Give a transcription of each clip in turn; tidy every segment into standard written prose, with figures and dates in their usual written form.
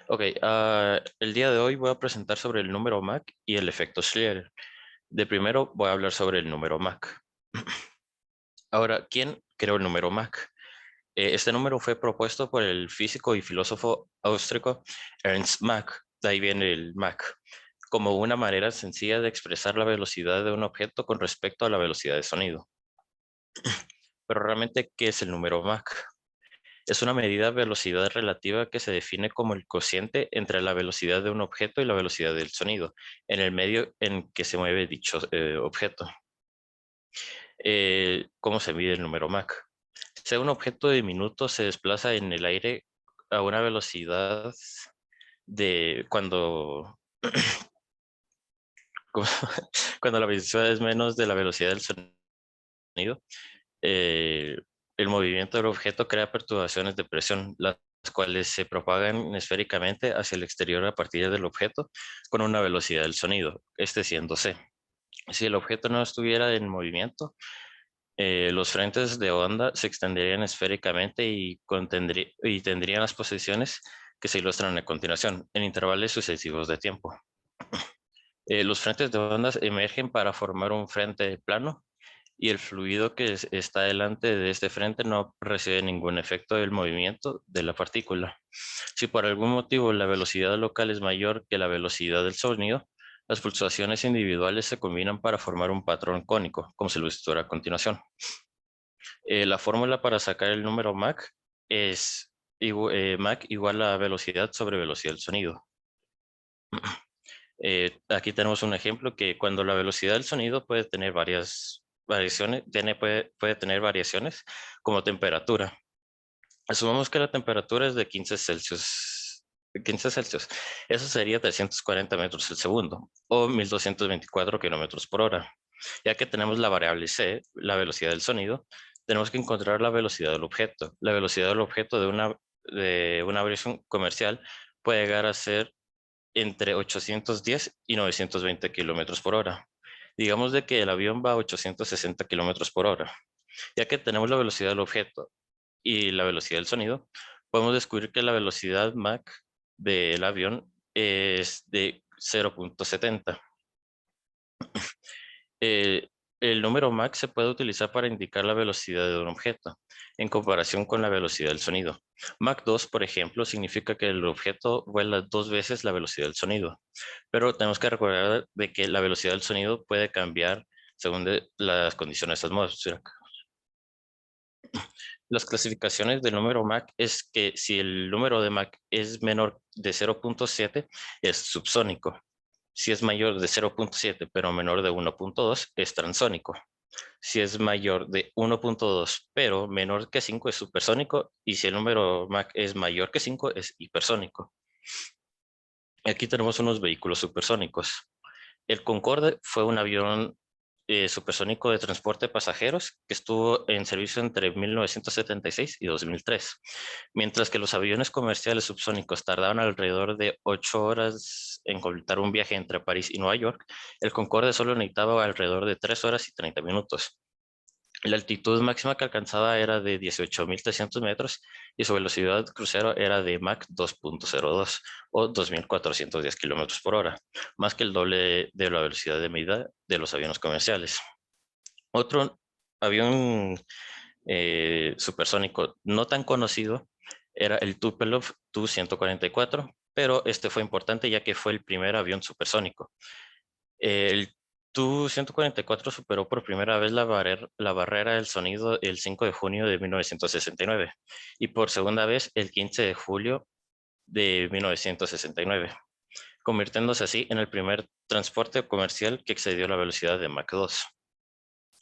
Ok, el día de hoy voy a presentar sobre el número Mach y el efecto Schlieren. De primero voy a hablar sobre el número Mach. Ahora, ¿quién creó el número Mach? Este número fue propuesto por el físico y filósofo austríaco Ernst Mach, de ahí viene el Mach, como una manera sencilla de expresar la velocidad de un objeto con respecto a la velocidad de sonido. Pero realmente, ¿qué es el número Mach? Es una medida de velocidad relativa que se define como el cociente entre la velocidad de un objeto y la velocidad del sonido, en el medio en que se mueve dicho objeto. ¿Cómo se mide el número Mach? Si un objeto diminuto se desplaza en el aire a una velocidad de cuando la velocidad es menos de la velocidad del sonido, eh, el movimiento del objeto crea perturbaciones de presión, las cuales se propagan esféricamente hacia el exterior a partir del objeto con una velocidad del sonido, este siendo c. Si el objeto no estuviera en movimiento, los frentes de onda se extenderían esféricamente y tendrían las posiciones que se ilustran a continuación, en intervalos sucesivos de tiempo. Los frentes de ondas emergen para formar un frente plano y el fluido que está delante de este frente no recibe ningún efecto del movimiento de la partícula. Si por algún motivo la velocidad local es mayor que la velocidad del sonido, las pulsaciones individuales se combinan para formar un patrón cónico, como se lo ilustra a continuación. La fórmula para sacar el número Mach es Mach igual a velocidad sobre velocidad del sonido. Aquí tenemos un ejemplo que cuando la velocidad del sonido puede tener varias variaciones, puede tener variaciones como temperatura. Asumamos que la temperatura es de 15 Celsius. 15 Celsius. Eso sería 340 metros el segundo o 1224 kilómetros por hora. Ya que tenemos la variable c, la velocidad del sonido, tenemos que encontrar la velocidad del objeto. La velocidad del objeto de una aviación comercial puede llegar a ser entre 810 y 920 kilómetros por hora. Digamos de que el avión va a 860 kilómetros por hora. Ya que tenemos la velocidad del objeto y la velocidad del sonido, podemos descubrir que la velocidad Mach del avión es de 0.70. Eh, el número Mach se puede utilizar para indicar la velocidad de un objeto en comparación con la velocidad del sonido. Mach 2, por ejemplo, significa que el objeto vuela dos veces la velocidad del sonido, pero tenemos que recordar de que la velocidad del sonido puede cambiar según las condiciones atmosféricas. Las clasificaciones del número Mach es que si el número de Mach es menor de 0.7 es subsónico. Si es mayor de 0.7 pero menor de 1.2 es transónico. Si es mayor de 1.2 pero menor que 5 es supersónico y si el número Mach es mayor que 5 es hipersónico. Aquí tenemos unos vehículos supersónicos. El Concorde fue un avión supersónico de transporte de pasajeros que estuvo en servicio entre 1976 y 2003, mientras que los aviones comerciales subsónicos tardaban alrededor de 8 horas en completar un viaje entre París y Nueva York. El Concorde solo necesitaba alrededor de 3 horas y 30 minutos. La altitud máxima que alcanzaba era de 18.300 metros y su velocidad crucero era de Mach 2.02 o 2.410 kilómetros por hora, más que el doble de la velocidad de medida de los aviones comerciales. Otro avión supersónico no tan conocido era el Tupolev Tu-144, pero este fue importante ya que fue el primer avión supersónico. El Tu-144 superó por primera vez la barrera del sonido el 5 de junio de 1969 y por segunda vez el 15 de julio de 1969, convirtiéndose así en el primer transporte comercial que excedió la velocidad de Mach 2.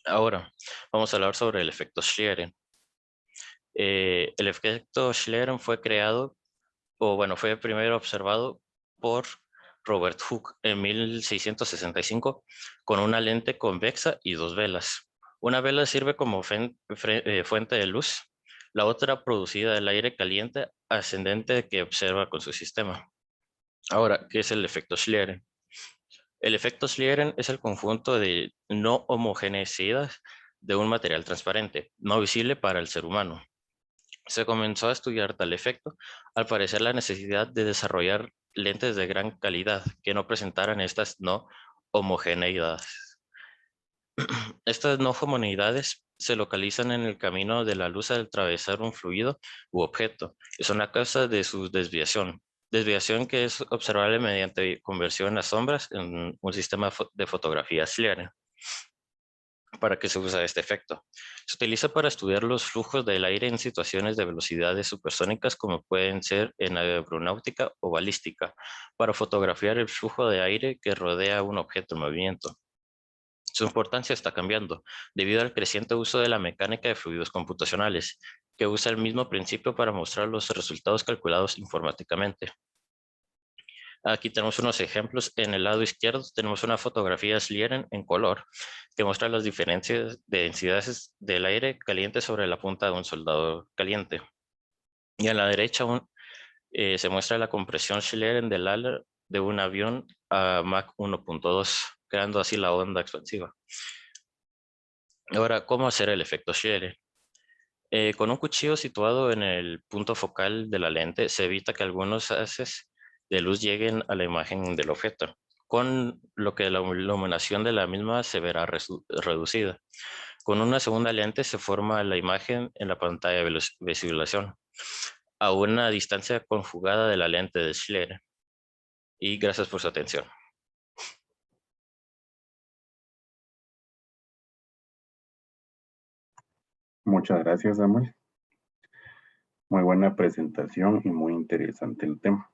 Ahora, vamos a hablar sobre el efecto Schlieren. El efecto Schlieren fue creado, o bueno, fue primero observado por Robert Hooke en 1665 con una lente convexa y dos velas. Una vela sirve como fuente de luz, la otra producida del aire caliente ascendente que observa con su sistema. Ahora, ¿qué es el efecto Schlieren? El efecto Schlieren es el conjunto de no homogeneidades de un material transparente, no visible para el ser humano. Se comenzó a estudiar tal efecto, al parecer la necesidad de desarrollar lentes de gran calidad que no presentaran estas no homogeneidades. Estas no homogeneidades se localizan en el camino de la luz al atravesar un fluido u objeto y son la causa de su desviación. Desviación que es observable mediante conversión a sombras en un sistema de fotografía Schlieren. ¿Para qué se usa este efecto? Se utiliza para estudiar los flujos del aire en situaciones de velocidades supersónicas como pueden ser en aeronáutica o balística, para fotografiar el flujo de aire que rodea un objeto en movimiento. Su importancia está cambiando debido al creciente uso de la mecánica de fluidos computacionales, que usa el mismo principio para mostrar los resultados calculados informáticamente. Aquí tenemos unos ejemplos. En el lado izquierdo tenemos una fotografía Schlieren en color que muestra las diferencias de densidades del aire caliente sobre la punta de un soldado caliente. Y a la derecha se muestra la compresión Schlieren del ala de un avión a Mach 1.2, creando así la onda expansiva. Ahora, ¿cómo hacer el efecto Schlieren? Con un cuchillo situado en el punto focal de la lente se evita que algunos haces de luz lleguen a la imagen del objeto, con lo que la iluminación de la misma se verá reducida. Con una segunda lente se forma la imagen en la pantalla de visualización a una distancia conjugada de la lente de Schlieren. Y gracias por su atención. Muchas gracias, Samuel. Muy buena presentación y muy interesante el tema.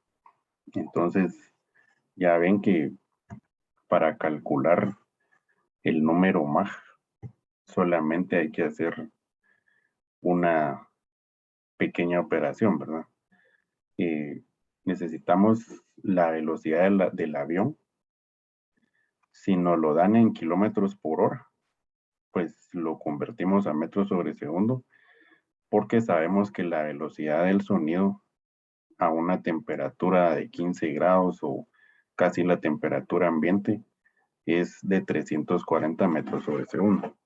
Entonces, ya ven que para calcular el número Mach solamente hay que hacer una pequeña operación, ¿verdad? Necesitamos la velocidad del avión. Si nos lo dan en kilómetros por hora, pues lo convertimos a metros sobre segundo, porque sabemos que la velocidad del sonido a una temperatura de 15 grados o casi la temperatura ambiente es de 340 metros sobre segundo.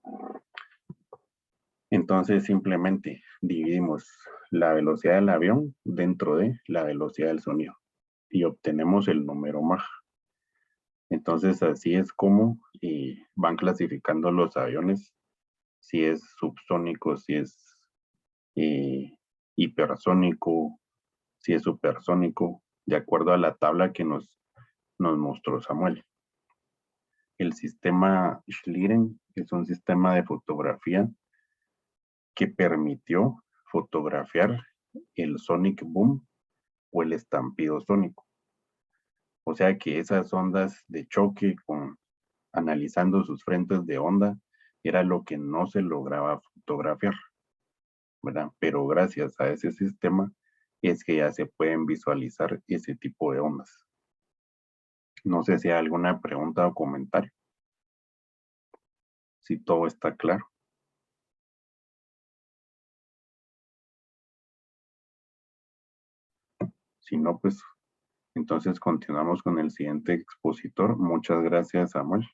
Entonces simplemente dividimos la velocidad del avión dentro de la velocidad del sonido y obtenemos el número Mach. Entonces así es como van clasificando los aviones, si es subsónico, si es hipersónico, si es supersónico, de acuerdo a la tabla que nos mostró Samuel. El sistema Schlieren es un sistema de fotografía que permitió fotografiar el sonic boom o el estampido sónico. O sea que esas ondas de choque, analizando sus frentes de onda, era lo que no se lograba fotografiar, ¿verdad? Pero gracias a ese sistema es que ya se pueden visualizar ese tipo de ondas. No sé si hay alguna pregunta o comentario. Si todo está claro. Si no, pues entonces continuamos con el siguiente expositor. Muchas gracias, Samuel.